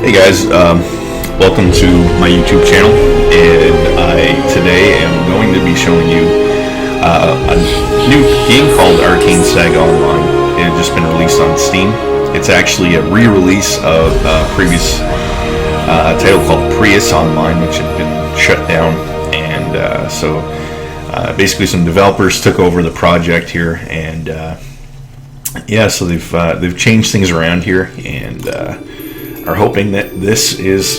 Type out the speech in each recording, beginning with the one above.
Hey guys, welcome to my YouTube channel, and I today am going to be showing you a new game called Arcane Saga Online. It had just been released on Steam. It's actually a re-release of a previous title called Prius Online, which had been shut down, and so basically some developers took over the project here, and yeah, so they've changed things around here, and are hoping that this is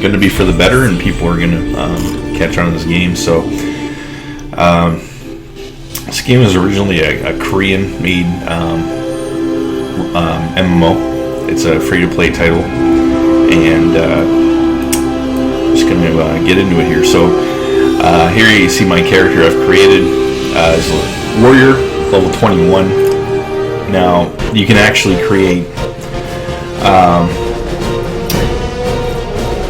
going to be for the better and people are going to catch on to this game. So this game is originally a Korean made MMO. It's a free-to-play title, and I'm just going to get into it here. So here you see my character I've created as a warrior, level 21. Now you can actually create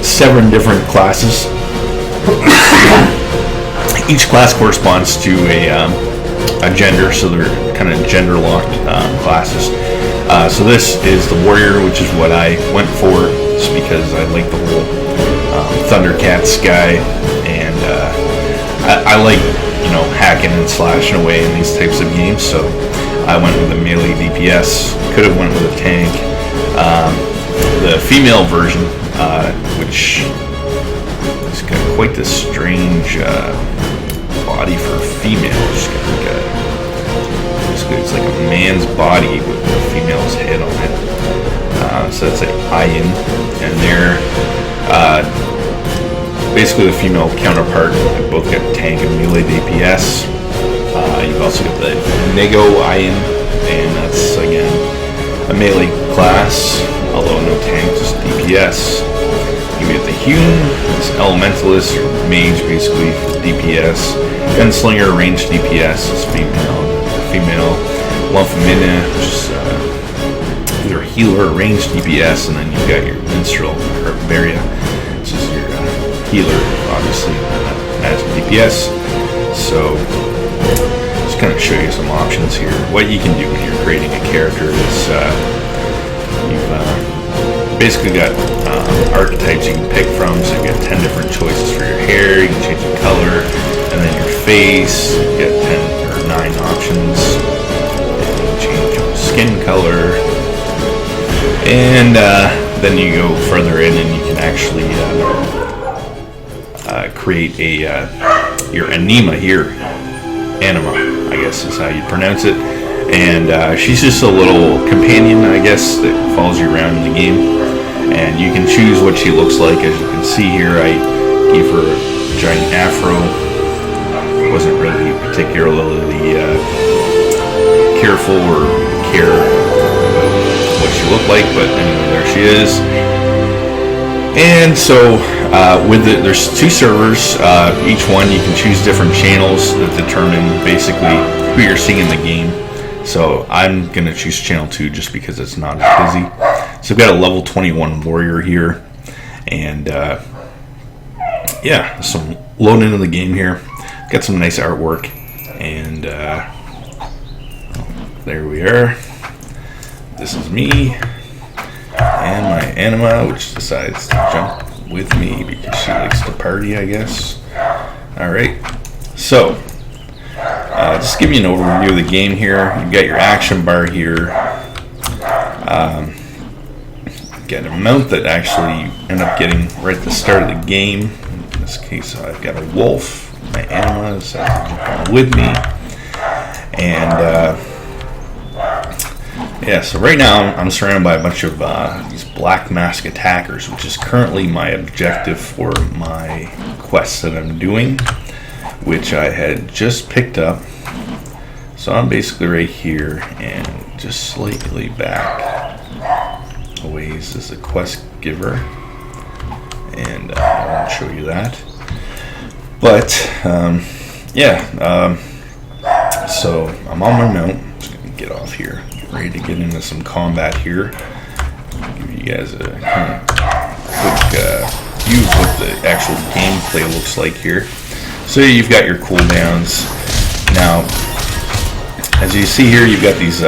7 different classes. Each class corresponds to a gender, so they're kind of gender locked classes. So this is the warrior, which is what I went for, just because I like the whole Thundercats guy, and I like hacking and slashing away in these types of games. So I went with a melee DPS. Could have went with a tank. The female version, which has got quite this strange body for a female. Basically, it's like a man's body with a female's head on it. So that's an Ian, and they're basically the female counterpart. They both got tank and melee DPS. You've also got the Nego Ian, and that's again a melee class, although no tank, just DPS. You get the Hume, this Elementalist or Mage, basically DPS. Gunslinger, ranged DPS is female. Lumphimina, which is either healer or ranged DPS, and then you've got your Minstrel or Baria, which is your healer, obviously, magic DPS. So just kind of show you some options here. What you can do when you're creating a character is you've basically got archetypes you can pick from. So you got 10 different choices for your hair. You can change the color, and then your face. You get 10 or 9 options. And you can change your skin color, and then you go further in, and you can actually create your anima here. Anima, I guess is how you pronounce it. And she's just a little companion, I guess, that follows you around in the game. And you can choose what she looks like. As you can see here, I gave her a giant afro. Wasn't really particularly careful or care what she looked like, but anyway, there she is. And so there's 2 servers. Each one you can choose different channels that determine basically who you're seeing in the game. So I'm going to choose channel 2 just because it's not as busy. So I've got a level 21 warrior here. And yeah, some loading into the game here. Got some nice artwork. And there we are. This is me. And my anima, which decides to jump with me because she likes to party, I guess. Alright. So just give you an overview of the game here. You've got your action bar here. Get a mount that actually you end up getting right at the start of the game. In this case, I've got a wolf. My anima decides to jump on with me. And yeah, so right now I'm surrounded by a bunch of these black mask attackers, which is currently my objective for my quest that I'm doing, which I had just picked up. So I'm basically right here, and just slightly back a ways is the quest giver, and I won't show you that. But yeah, so I'm on my mount. I'm just gonna get off here, get ready to get into some combat here. I'll give you guys a kind of quick view of what the actual gameplay looks like here. So you've got your cooldowns. Now, as you see here, you've got these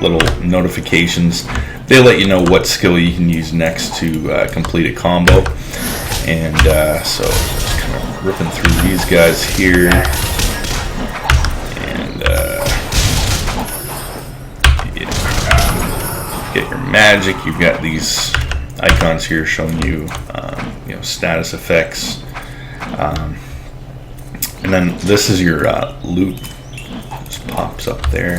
little notifications. they let you know what skill you can use next to complete a combo. And so just kind of ripping through these guys here. And get your magic. You've got these icons here showing you, status effects. And then this is your loot. Just pops up there.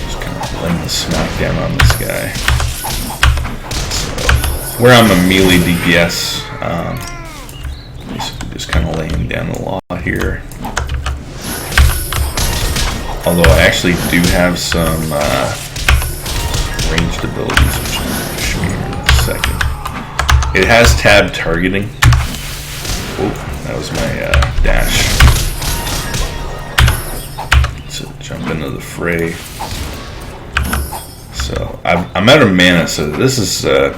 Just kind of laying the smack down on this guy. So, where I'm a melee DPS, basically just kind of laying down a lot here. Although I actually do have some ranged abilities, which I'm going to show you in a second. It has tab targeting. Oh. That was my dash. So jump into the fray. So I'm out of mana, so this is this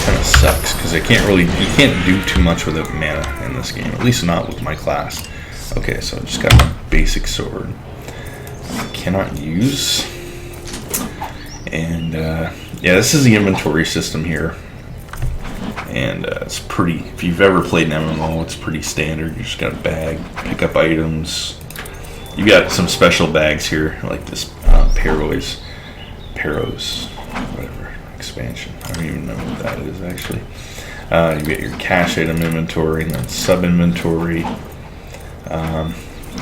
kind of sucks because you can't do too much with mana in this game. At least not with my class. Okay, so I just got my basic sword. I cannot use. And yeah, this is the inventory system here. And it's pretty, if you've ever played an MMO, it's pretty standard. You just got a bag, pick up items. You got some special bags here, like this Peros, whatever, expansion. I don't even know what that is, actually. You get your cash item inventory and then sub-inventory,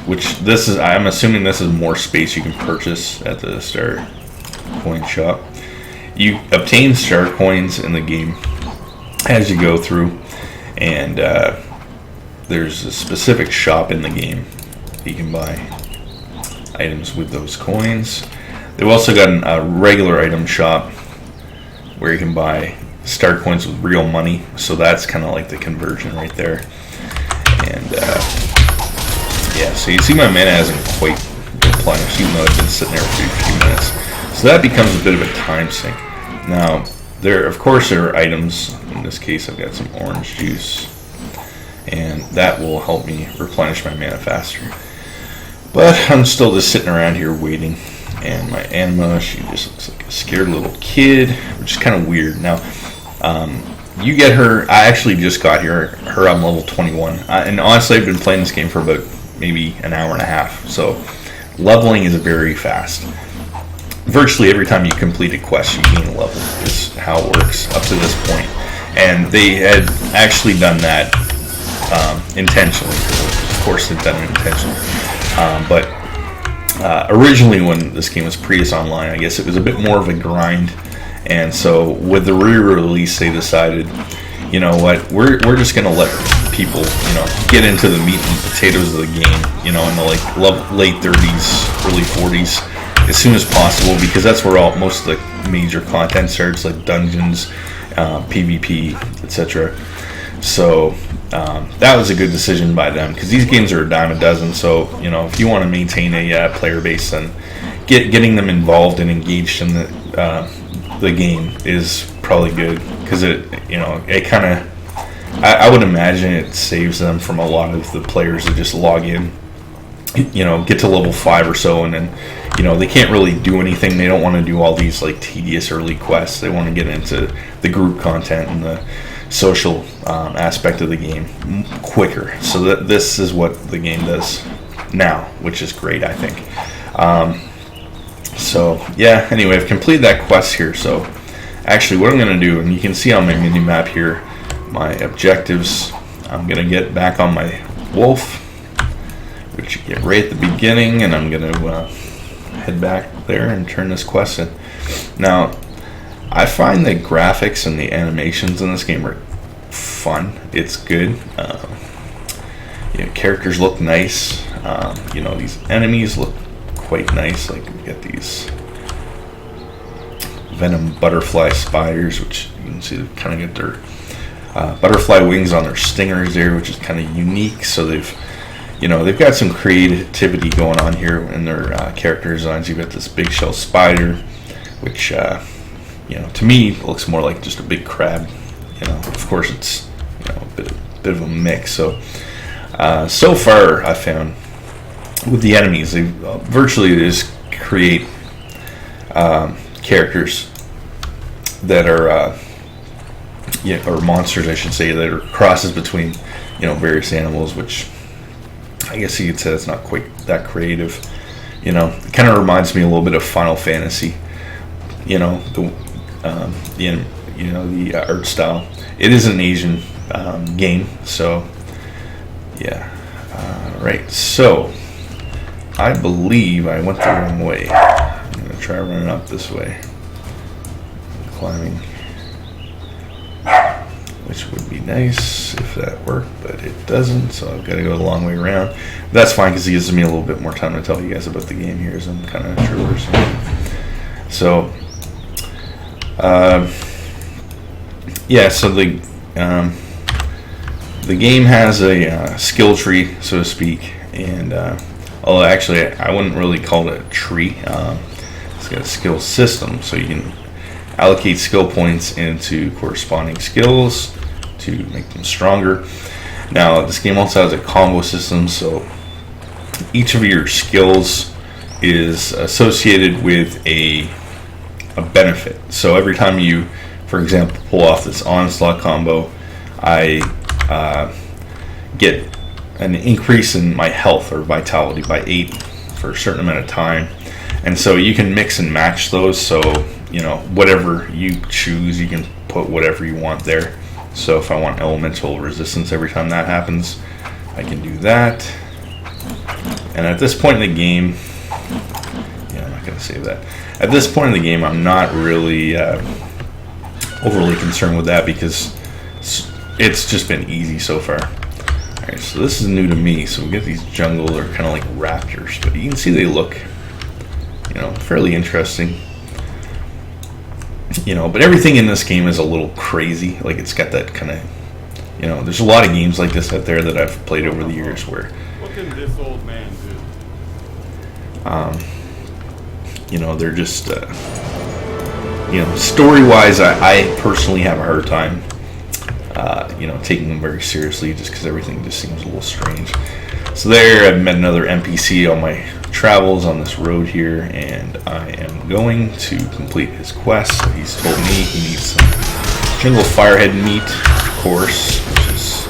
which this is, I'm assuming this is more space you can purchase at the Star Coin shop. You obtain Star Coins in the game as you go through, and there's a specific shop in the game you can buy items with those coins. They've also got a regular item shop where you can buy star coins with real money, so that's kind of like the conversion right there. And yeah, so you see my mana hasn't quite replenished, even though I've been sitting there for a few minutes, so that becomes a bit of a time sink. Now there, of course, there are items. In this case, I've got some orange juice, and that will help me replenish my mana faster. But I'm still just sitting around here waiting, and my Anima, she just looks like a scared little kid, which is kind of weird. Now, you get her, I actually just got her on level 21, and honestly, I've been playing this game for about maybe an hour and a half, so leveling is very fast. Virtually every time you complete a quest, you gain a level, is how it works up to this point. And they had actually done that intentionally. Of course, they've done it intentionally. But originally, when this game was Prius Online, I guess it was a bit more of a grind. And so, with the re-release, they decided, you know what, we're just going to let people, get into the meat and potatoes of the game, in the late 30s, early 40s. As soon as possible, because that's where most of the major content starts, like dungeons, PvP, etc. So that was a good decision by them, because these games are a dime a dozen. So if you want to maintain a player base, then getting them involved and engaged in the game is probably good, because it kind of, I would imagine it saves them from a lot of the players that just log in, get to level 5 or so, and then they can't really do anything. They don't want to do all these like tedious early quests. They want to get into the group content and the social aspect of the game quicker. So this is what the game does now, which is great, I think. So yeah, anyway, I've completed that quest here. So actually what I'm going to do, and you can see on my mini map here, my objectives, I'm going to get back on my wolf, which you get right at the beginning, and I'm going to head back there and turn this quest in. Now, I find the graphics and the animations in this game are fun. It's good. Characters look nice. These enemies look quite nice. Like we get these venom butterfly spiders, which you can see they kind of get their butterfly wings on their stingers there, which is kind of unique. So they've got some creativity going on here in their character designs. You've got this big shell spider, which to me looks more like just a big crab. Of course it's a bit of a mix. So so far I found with the enemies, they virtually just create characters that are or monsters, I should say, that are crosses between various animals, which I guess you could say it's not quite that creative. It kind of reminds me a little bit of Final Fantasy. The art style. It is an Asian game, so yeah. Right. So I believe I went the wrong way. I'm gonna try running up this way, climbing, which would be nice if that worked, but it doesn't, so I've got to go the long way around. That's fine, because it gives me a little bit more time to tell you guys about the game here as I'm kind of traversing. So, so the game has a skill tree, so to speak, and although actually I wouldn't really call it a tree. It's got a skill system, so you can allocate skill points into corresponding skills to make them stronger. Now, this game also has a combo system, so each of your skills is associated with a benefit. So every time you, for example, pull off this onslaught combo, I get an increase in my health or vitality by 8 for a certain amount of time. And so you can mix and match those, so whatever you choose, you can put whatever you want there. So if I want elemental resistance every time that happens, I can do that. And at this point in the game, I'm not going to save that. At this point in the game, I'm not really overly concerned with that, because it's just been easy so far. Alright, so this is new to me. So we get these jungle, they're kind of like raptors, but you can see they look, fairly interesting. But everything in this game is a little crazy. Like, it's got that kind of, there's a lot of games like this out there that I've played over the years where, what can this old man do? they're just, story-wise, I personally have a hard time, taking them very seriously, just because everything just seems a little strange. So there, I've met another NPC on my travels on this road here, and I am going to complete his quest. So he's told me he needs some jungle firehead meat, of course, which is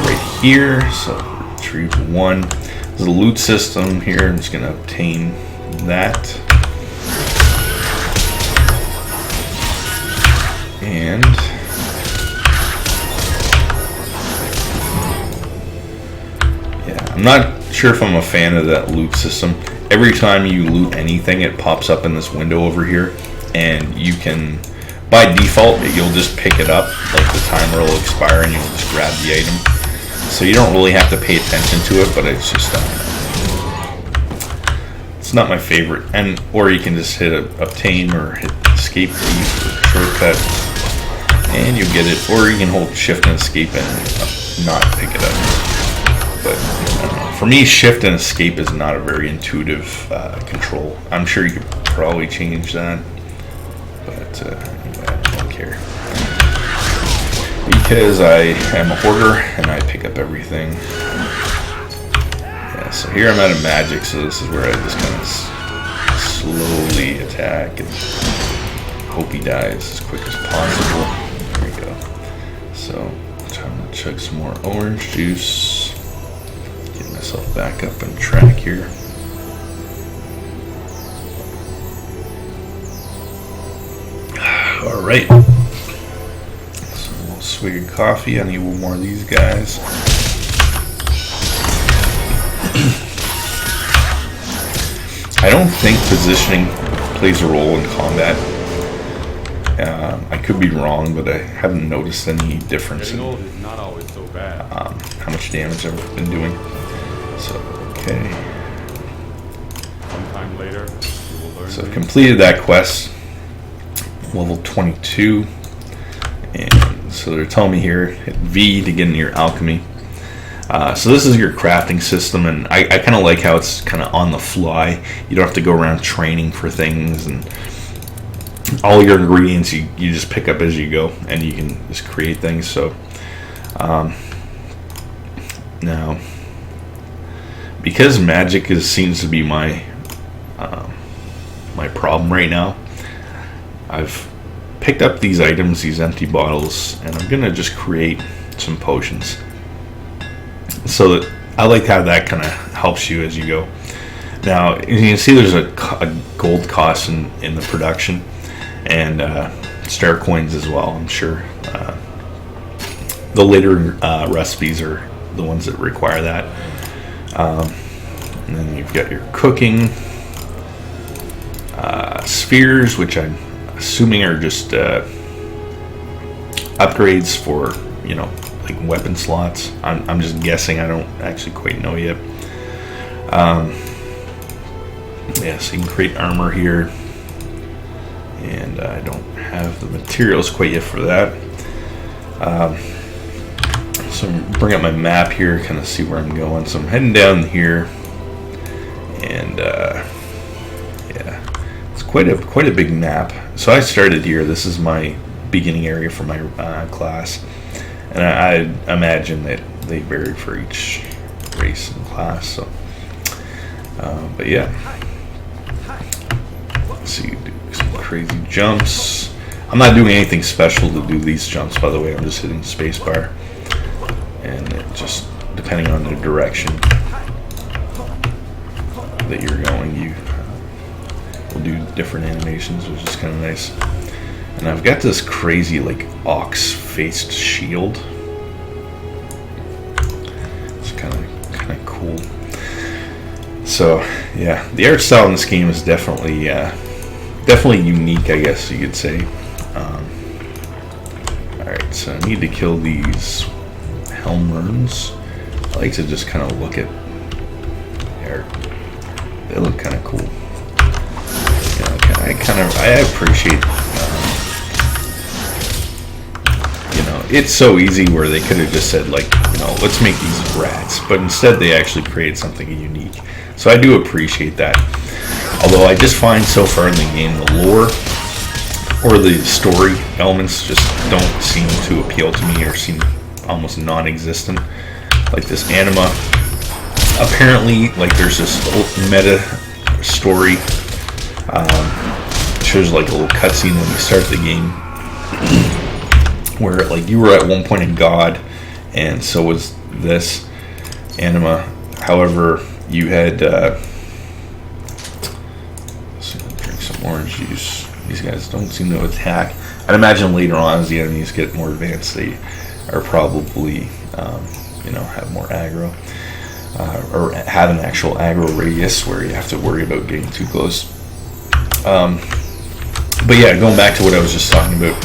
right here. So retrieve 1. There's a loot system here. I'm just going to obtain that. And I'm not sure if I'm a fan of that loot system. Every time you loot anything, it pops up in this window over here, and you can, by default, you'll just pick it up, like the timer will expire and you'll just grab the item. So you don't really have to pay attention to it, but it's just it's not my favorite. And or you can just hit obtain or hit escape key for shortcut, and you get it. Or you can hold shift and escape and not pick it up. But for me, shift and escape is not a very intuitive control. I'm sure you could probably change that, but anyway, I don't care, because I am a hoarder and I pick up everything. Yeah, so here I'm out of magic, so this is where I just kind of slowly attack and hope he dies as quick as possible. There we go. So time to chug some more orange juice. Myself back up and track here. All right. So a little swig of coffee. I need one more of these guys. I don't think positioning plays a role in combat. I could be wrong, but I haven't noticed any difference in old is not always so bad. How much damage I've been doing. So, okay. Sometime later, you will learn. So I completed that quest, level 22, and so they're telling me here, hit V to get into your alchemy. So this is your crafting system, and I kind of like how it's kind of on the fly. You don't have to go around training for things, and all your ingredients you just pick up as you go, and you can just create things. So now, because magic seems to be my my problem right now. I've picked up these items, these empty bottles, and I'm gonna just create some potions. So that I like how that kind of helps you as you go. Now you can see there's a gold cost in the production, and star coins as well. I'm sure the later recipes are the ones that require that. And then you've got your cooking spheres, which I'm assuming are just upgrades for, like weapon slots. I'm just guessing. I don't actually quite know yet. So you can create armor here, and I don't have the materials quite yet for that. So bring up my map here, kind of see where I'm going. So I'm heading down here, and it's quite a big map. So I started here. This is my beginning area for my class, and I imagine that they vary for each race and class. So, but yeah, so you do some crazy jumps. I'm not doing anything special to do these jumps, by the way. I'm just hitting spacebar, and it just depending on the direction that you're going, you will do different animations, which is kind of nice. And I've got this crazy like ox-faced shield. It's kind of cool. So yeah, the art style in this game is definitely unique, I guess you could say. Alright, so I need to kill these helmworms. I like to just kind of look at their. They look kind of cool. I appreciate. It's so easy where they could have just said like, let's make these rats, but instead they actually created something unique. So I do appreciate that. Although I just find so far in the game the lore or the story elements just don't seem to appeal to me, or seem almost non-existent. Like this anima, apparently like there's this meta story, shows like a little cutscene when you start the game where like you were at one point a god, and so was this anima. However, you had drink some orange juice. These guys don't seem to attack. I'd imagine later on, as the enemies get more advanced, they are probably have more aggro, or have an actual aggro radius where you have to worry about getting too close. But yeah, going back to what I was just talking about.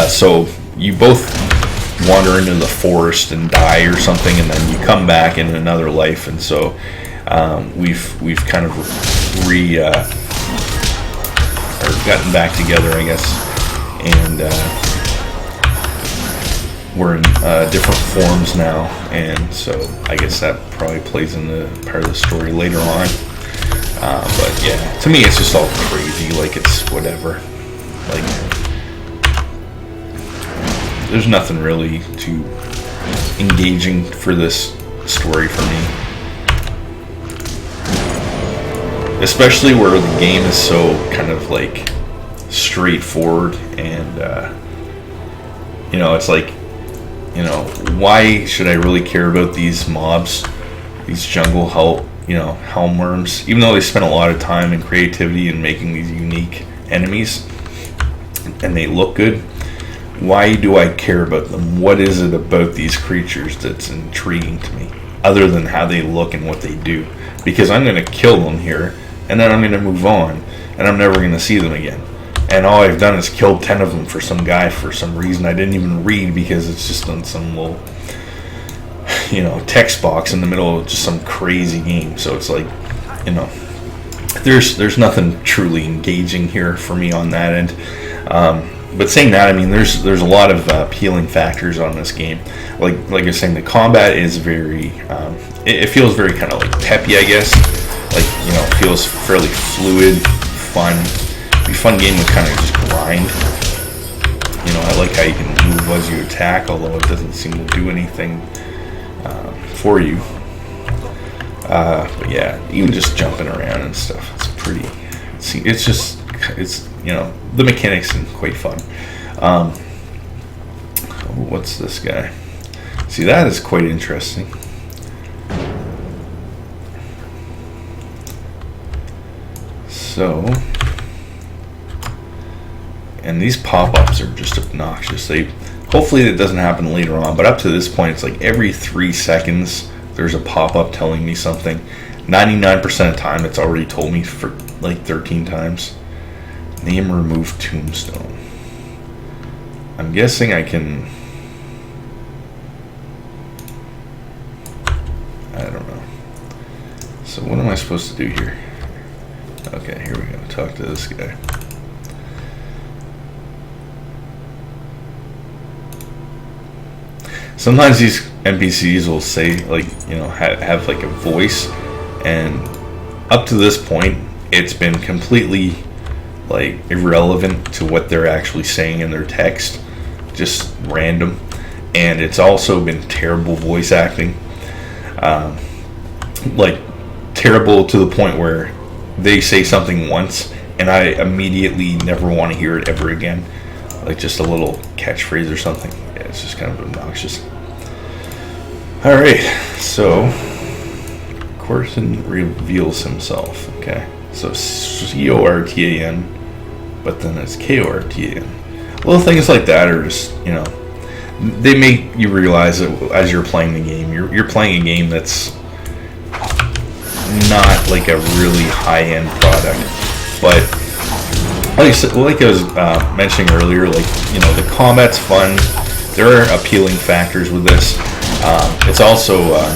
So you both wander into the forest and die or something, and then you come back in another life, and so we've kind of gotten back together, I guess, and we're in different forms now, and so I guess that probably plays into part of the story later on. But yeah, to me it's just all crazy, like it's whatever. Like there's nothing really too engaging for this story for me. Especially where the game is so kind of like straightforward, and it's like, why should I really care about these mobs, these jungle helmworms, even though they spent a lot of time and creativity in making these unique enemies and they look good? Why do I care about them? What is it about these creatures that's intriguing to me, other than how they look and what they do? Because I'm going to kill them here, and then I'm going to move on, and I'm never going to see them again. And all I've done is killed 10 of them for some guy for some reason I didn't even read, because it's just on some little, text box in the middle of just some crazy game. So it's like, there's nothing truly engaging here for me on that end. But saying that, I mean, there's a lot of appealing factors on this game. Like I was saying, the combat is very, it feels very kind of like peppy, I guess. Like, it feels fairly fluid, fun. It'd be a fun game to kind of just grind. I like how you can move as you attack, although it doesn't seem to do anything for you. But yeah, even just jumping around and stuff, it's pretty. It's just, you know, the mechanics are quite fun. What's this guy? See, that is quite interesting. So, and these pop-ups are just obnoxious. Hopefully that doesn't happen later on, but up to this point, it's like every 3 seconds there's a pop-up telling me something. 99% of the time, it's already told me for like 13 times. Name remove tombstone. I'm guessing I can. I don't know. So what am I supposed to do here? Okay, here we go. Talk to this guy. Sometimes these NPCs will say, like, you know, have like a voice, and up to this point, it's been completely like irrelevant to what they're actually saying in their text, just random, and it's also been terrible voice acting, like terrible to the point where they say something once, and I immediately never want to hear it ever again, like just a little catchphrase or something. Yeah, it's just kind of obnoxious. All right, so Corton reveals himself. Okay, so Cortan, but then it's Kortan. Little things like that are just, you know, they make you realize that as you're playing the game, you're playing a game that's not like a really high-end product, but like I was mentioning earlier, like, you know, the combat's fun. There are appealing factors with this. It's also a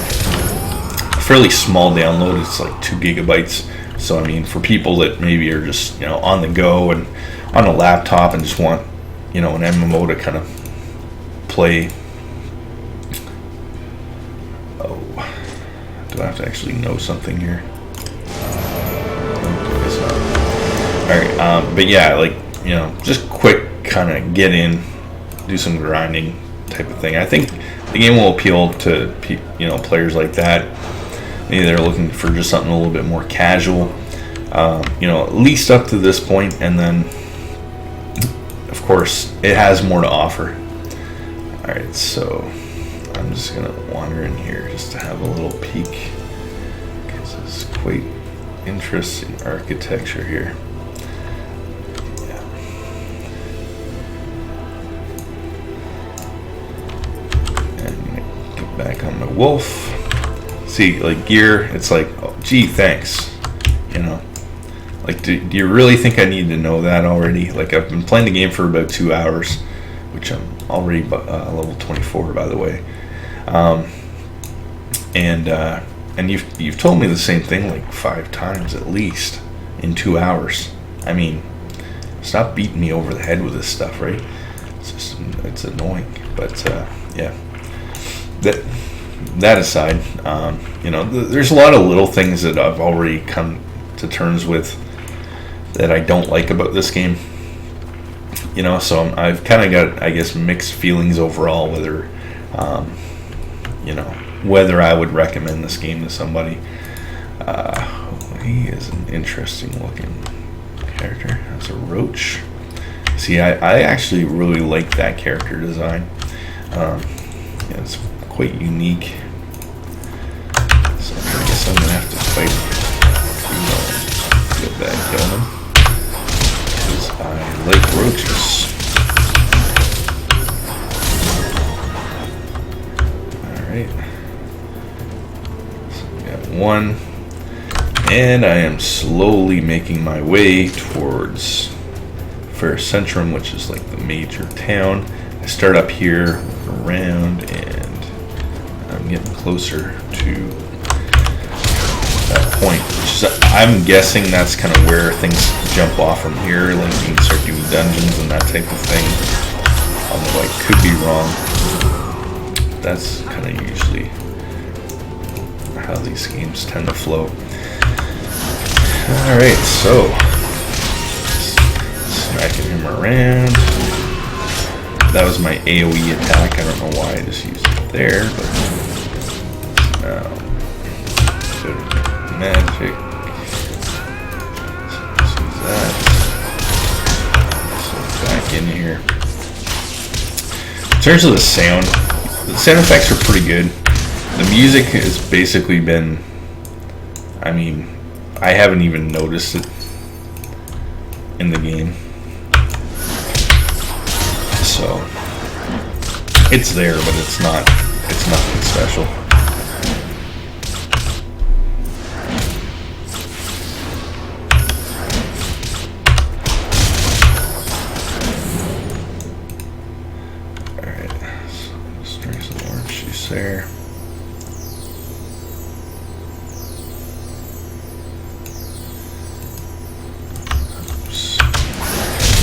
fairly small download. It's like 2 gigabytes. So I mean, for people that maybe are just, you know, on the go and on a laptop and just want, you know, an MMO to kind of play. Oh, do I have to actually know something here? Alright, but yeah, like, you know, just quick kind of get in, do some grinding type of thing. I think the game will appeal to, you know, players like that. Maybe they're looking for just something a little bit more casual, you know, at least up to this point, and then, of course, it has more to offer. Alright, so I'm just going to wander in here just to have a little peek, because it's quite interesting architecture here. Back on my wolf. See, like gear, it's like, oh, gee, thanks. You know, like, do you really think I need to know that already? Like, I've been playing the game for about 2 hours, which I'm already level 24, by the way. And you've told me the same thing like 5 times at least in 2 hours. I mean, stop beating me over the head with this stuff, right? It's annoying, but yeah. That aside, you know, there's a lot of little things that I've already come to terms with that I don't like about this game. You know, so I've kind of got, I guess, mixed feelings overall whether, you know, whether I would recommend this game to somebody. He is an interesting looking character. That's a roach. See, I actually really like that character design. Yeah, it's quite unique. So I guess I'm gonna have to fight to get that kill him, because I like roaches. Alright. So we got one. And I am slowly making my way towards Fair Centrum, which is like the major town. I start up here, around, and I'm getting closer to that point. Which is, I'm guessing that's kind of where things jump off from here, like you can start doing dungeons and that type of thing. Although I could be wrong. That's kind of usually how these games tend to flow. Alright, so smacking him around. That was my AoE attack. I don't know why I just used it there, but magic. See that. So back in here. In terms of the sound effects are pretty good. The music has basically been, I mean, I haven't even noticed it in the game. So it's there, but it's nothing special. Alright, so just drink some orange juice there.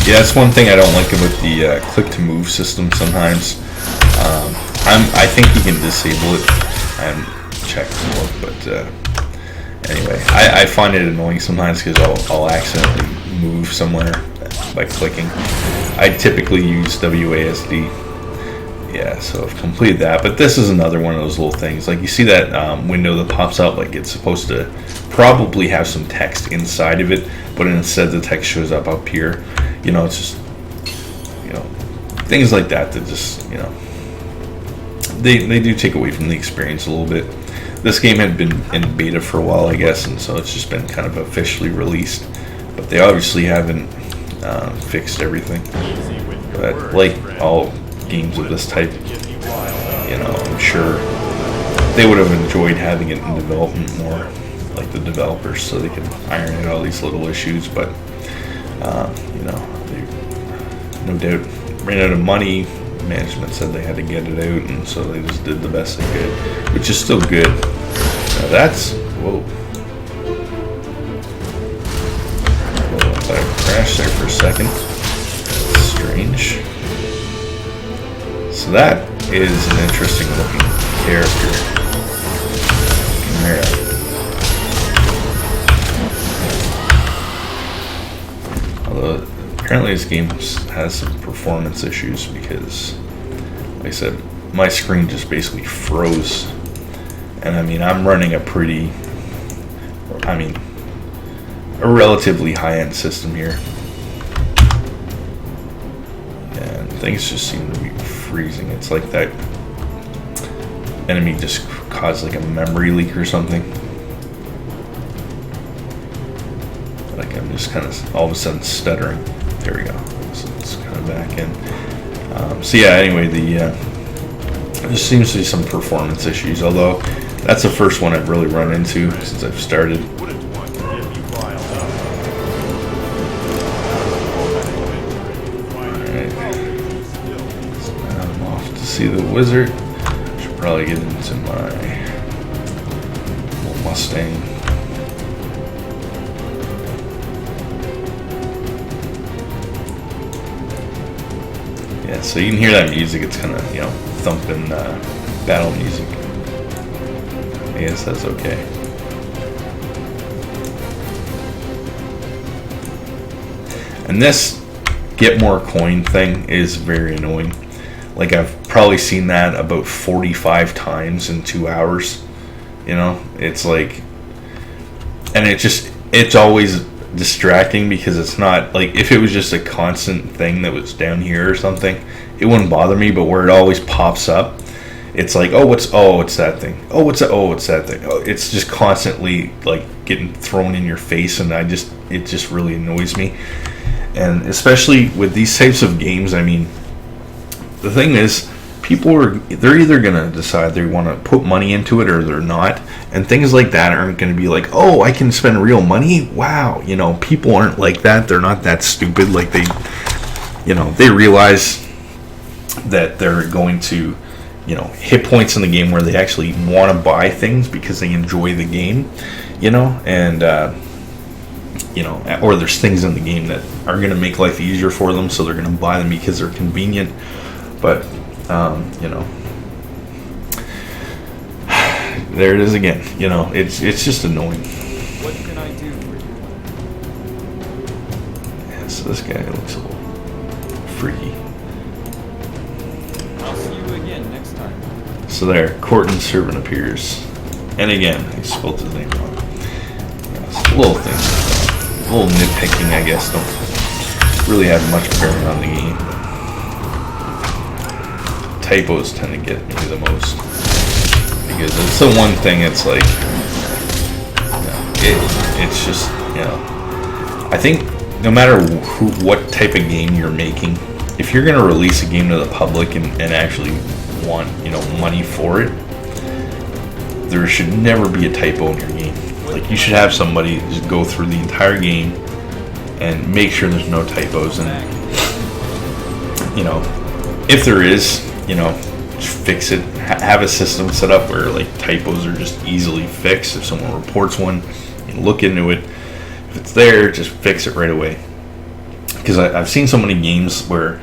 Yeah, that's one thing I don't like about the click-to-move system sometimes. I think you can disable it. I haven't checked but anyway, I find it annoying sometimes because I'll accidentally move somewhere by clicking. I typically use WASD. Yeah, so I've completed that. But this is another one of those little things. Like you see that window that pops up, like it's supposed to probably have some text inside of it, but instead the text shows up here. You know, it's just, you know, things like that just, you know, they do take away from the experience a little bit. This game had been in beta for a while, I guess, and so it's just been kind of officially released. But they obviously haven't fixed everything. But like all games of this type, you know, I'm sure they would have enjoyed having it in development more, like the developers, so they could iron out all these little issues. But you know, they no doubt ran out of money. Management said they had to get it out, and so they just did the best they could, which is still good. Now that's, whoa. I thought I crashed there for a second. That's strange. So that is an interesting looking character. Although apparently this game has some performance issues because, like I said, my screen just basically froze. And I mean, I'm running a relatively high-end system here. And things just seem to be freezing. It's like that enemy just caused like a memory leak or something. Like I'm just kind of all of a sudden stuttering. There we go. So it's kind of back in. So yeah, anyway, there seems to be some performance issues, although that's the first one I've really run into since I've started. Alright. So now I'm off to see the wizard. Should probably get into my little Mustang. Yeah, so you can hear that music. It's kind of, you know, thumping battle music. I guess that's okay. And this get more coin thing is very annoying. Like I've probably seen that about 45 times in 2 hours. You know, it's like, and it's always distracting because it's not like, if it was just a constant thing that was down here or something, it wouldn't bother me. But where it always pops up, it's like, it's that thing. It's that thing. It's just constantly like getting thrown in your face, and it just really annoys me. And especially with these types of games, I mean, the thing is, they're either gonna decide they want to put money into it or they're not, and things like that aren't going to be like, I can spend real money. Wow, you know, people aren't like that. They're not that stupid. Like they realize that they're going to, you know, hit points in the game where they actually want to buy things because they enjoy the game, you know, and you know, or there's things in the game that are going to make life easier for them, so they're going to buy them because they're convenient. But you know, there it is again. You know, it's just annoying. What can I do for you? Yeah, so this guy looks a little freaky. I'll see you again next time. So there, court and servant appears, and again, I spelled his name wrong. little things, a little nitpicking, I guess, don't really have much bearing on the game. Typos tend to get me the most, because it's the one thing. It's like, it's just, I think no matter what type of game you're making, if you're going to release a game to the public and actually want, money for it, there should never be a typo in your game. Like, you should have somebody just go through the entire game and make sure there's no typos, and if there is, just fix it. Have a system set up where like typos are just easily fixed. If someone reports one, look into it. If it's there, just fix it right away. Because I've seen so many games where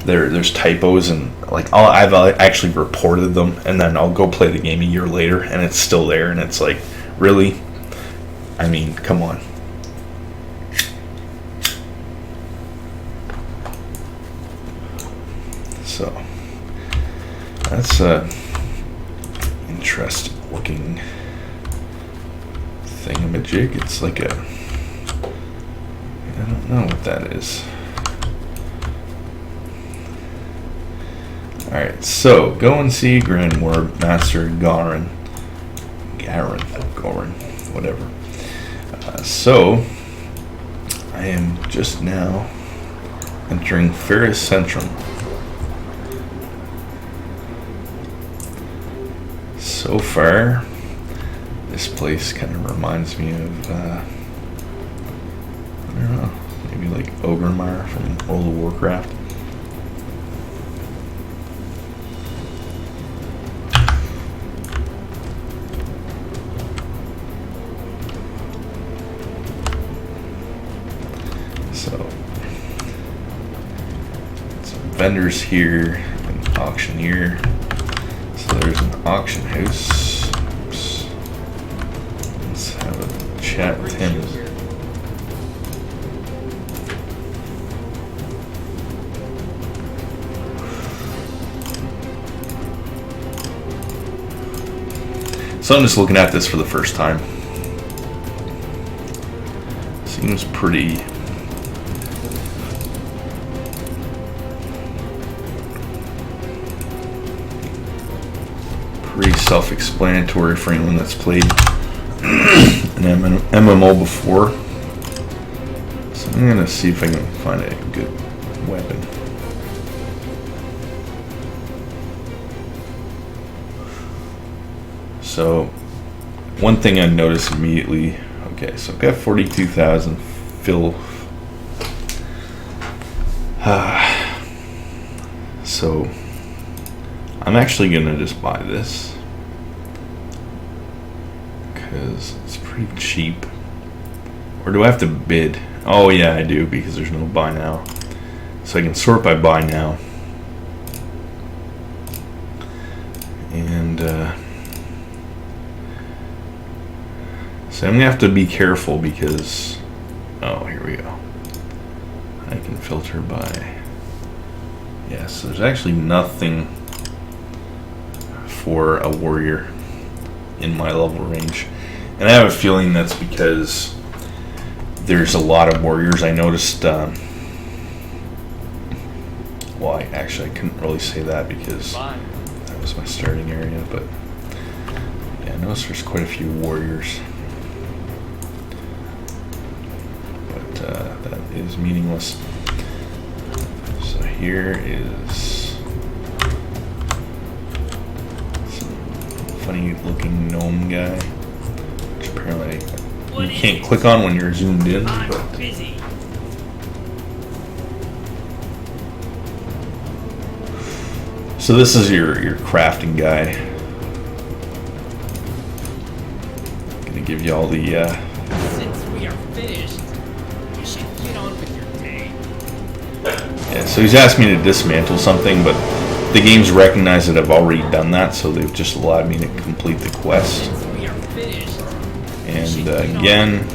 there's typos, and like I've actually reported them, and then I'll go play the game a year later and it's still there, and it's like, really? I mean, come on. So that's a interesting looking thingamajig. It's like I don't know what that is. Alright, so go and see Grand Ward Master Gorin, whatever. So I am just now entering Ferris Centrum. So far, this place kind of reminds me of, I don't know, maybe like Ogremar from World of Warcraft. So, some vendors here, an auctioneer. So there's an auction house. Oops. Let's have a chat with him. So I'm just looking at this for the first time. Seems pretty self-explanatory for anyone that's played an MMO before. So I'm gonna see if I can find a good weapon. So one thing I noticed immediately, okay, so I've got 42,000 fill. So I'm actually gonna just buy this because it's pretty cheap. Or do I have to bid? Oh yeah, I do, because there's no buy now. So I can sort by buy now. And so I'm gonna have to be careful because, oh, here we go. I can filter by, yeah, so there's actually nothing for a warrior in my level range, and I have a feeling that's because there's a lot of warriors. I noticed, well, I couldn't really say that because that was my starting area, but yeah, I noticed there's quite a few warriors, but that is meaningless. So here is funny looking gnome guy, which apparently you can't click on when you're zoomed in. But busy. So this is your crafting guy. Gonna give you all the Since we are finished, you should get on with your day. yeah, so he's asked me to dismantle something, but the game's recognized that I've already done that, so they've just allowed me to complete the quest. And again,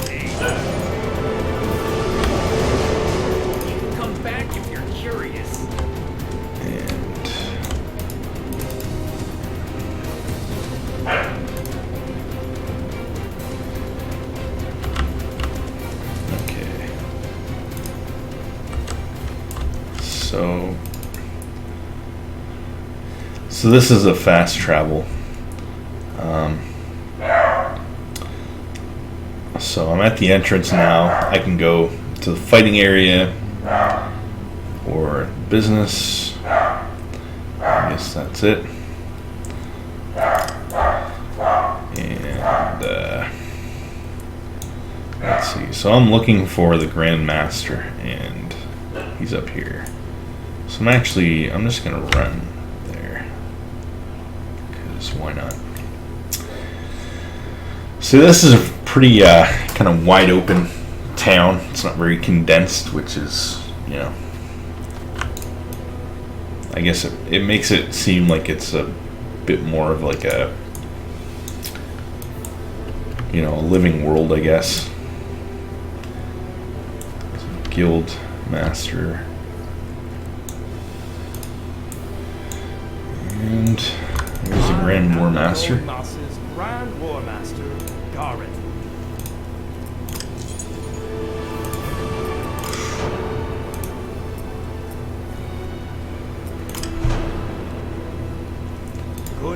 come back if you're curious. And so this is a fast travel. So I'm at the entrance now. I can go to the fighting area or business. I guess that's it. And let's see. So I'm looking for the Grand Master, and he's up here. So I'm just gonna run there, because why not? So this is a pretty kind of wide open town. It's not very condensed, which is, I guess it makes it seem like it's a bit more of like a living world, I guess. Guild Master. And there's the Grand War Master. Grand War Master, Garen.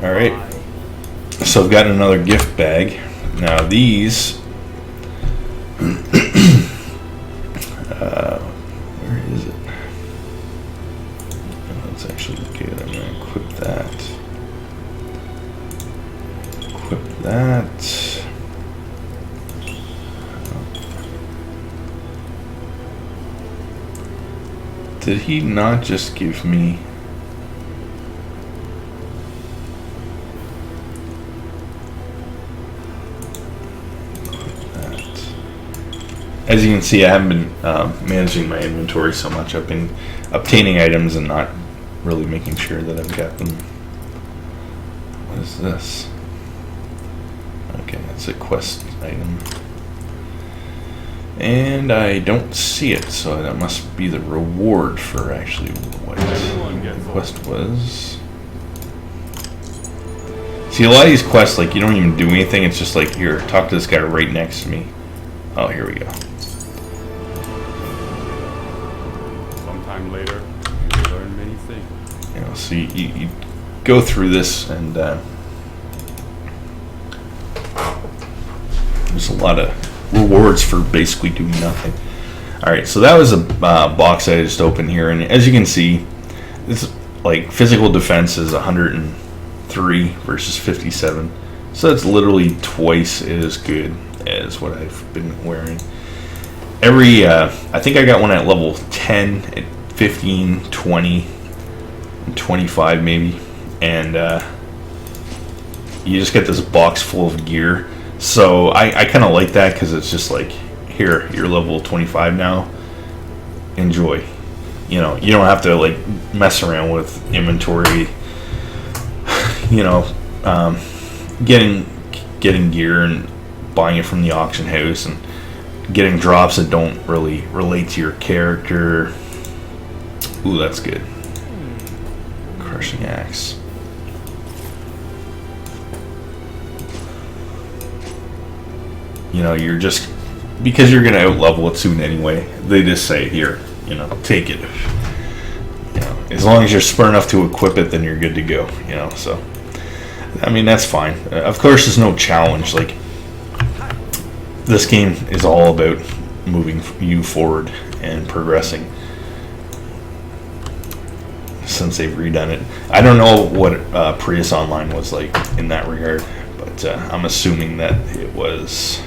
All right. So I've got another gift bag. Now these. Where is it? Let's actually look at it. I'm going to equip that. Equip that. Did he not just give me? As you can see, I haven't been managing my inventory so much. I've been obtaining items and not really making sure that I've got them. What is this? Okay, that's a quest item. And I don't see it, so that must be the reward for actually what the quest was. See, a lot of these quests, like, you don't even do anything. It's just like, here, talk to this guy right next to me. Oh, here we go. Sometime later, you learn many things. So you go through this, and there's a lot of rewards for basically doing nothing. Alright, so that was a box I just opened here, and as you can see, this like physical defense is 103 versus 57. So that's literally twice as good as what I've been wearing. I think I got one at level 10, at 15, 20, and 25 maybe. And you just get this box full of gear. So I kind of like that, because it's just like, here, you're level 25 now. Enjoy. You don't have to like mess around with inventory. Getting gear and buying it from the auction house and getting drops that don't really relate to your character. Ooh, that's good. Crushing axe. You're just, because you're gonna out-level it soon anyway, they just say, here, take it. As long as you're smart enough to equip it, then you're good to go. So I mean, that's fine. Of course, there's no challenge. Like, this game is all about moving you forward and progressing. Since they've redone it, I don't know what Prius Online was like in that regard, but I'm assuming that it was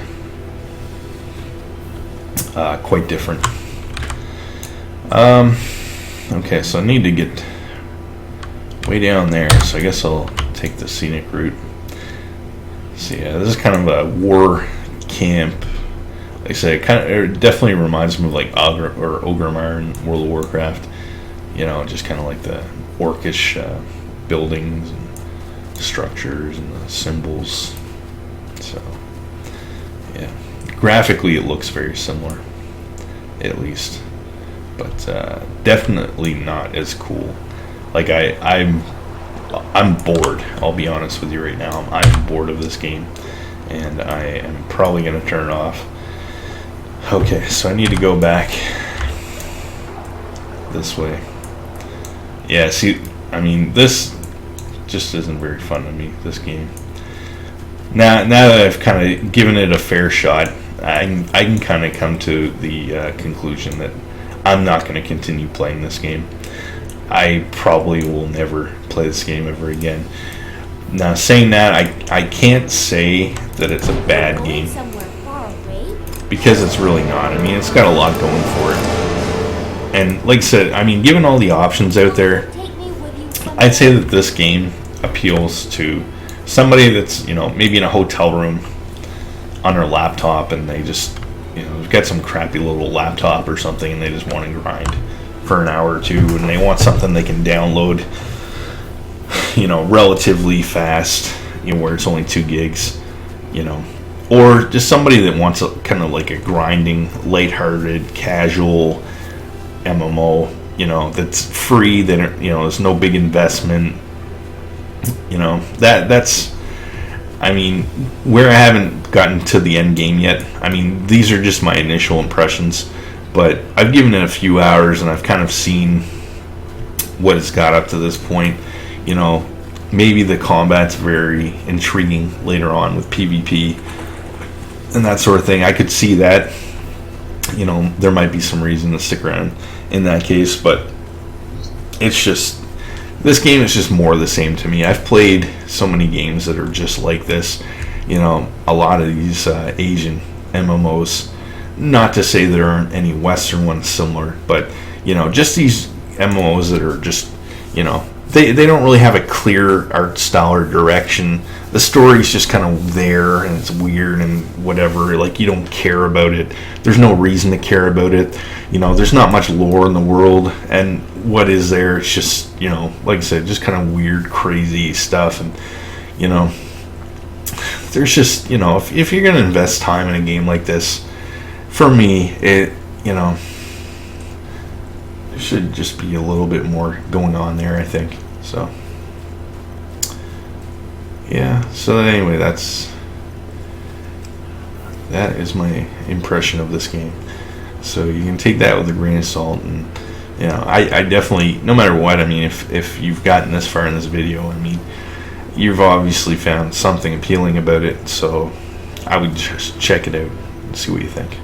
quite different. Okay, so I need to get way down there, so I guess I'll take the scenic route. So yeah, this is kind of a war camp. Like I say, it definitely reminds me of like Orgrimmar in World of Warcraft. Just kind of like the orcish buildings and structures and the symbols. So yeah, graphically it looks very similar, at least, but definitely not as cool. Like I'm bored. I'll be honest with you right now. I'm bored of this game, and I am probably going to turn it off. Okay, so I need to go back this way. Yeah, see, I mean, this just isn't very fun to me, this game. Now that I've kind of given it a fair shot, I can kind of come to the conclusion that I'm not going to continue playing this game. I probably will never play this game ever again. Now, saying that, I can't say that it's a bad game, because it's really not. I mean, it's got a lot going for it. And like I said, I mean, given all the options out there, I'd say that this game appeals to somebody that's, maybe in a hotel room on their laptop, and they just, got some crappy little laptop or something, and they just want to grind for an hour or two, and they want something they can download, relatively fast, where it's only 2 gigs, or just somebody that wants kind of like a grinding, lighthearted, casual MMO, that's free, that there's no big investment, that's, I mean, where I haven't gotten to the end game yet. I mean, these are just my initial impressions, but I've given it a few hours and I've kind of seen what it's got up to this point. Maybe the combat's very intriguing later on with PvP and that sort of thing. I could see that, there might be some reason to stick around in that case, but it's just, this game is just more of the same to me. I've played so many games that are just like this, a lot of these Asian MMOs, not to say there aren't any Western ones similar, but just these MMOs that are just, they don't really have a clear art style or direction. The story's just kind of there, and it's weird and whatever. Like, you don't care about it. There's no reason to care about it. There's not much lore in the world, and what is there? It's just, like I said, just kind of weird, crazy stuff. And there's just, if you're gonna invest time in a game like this, for me, it, there should just be a little bit more going on there, I think. So yeah, so anyway, that is my impression of this game. So you can take that with a grain of salt, and I definitely, no matter what, I mean, if you've gotten this far in this video, I mean, you've obviously found something appealing about it, so I would just check it out and see what you think.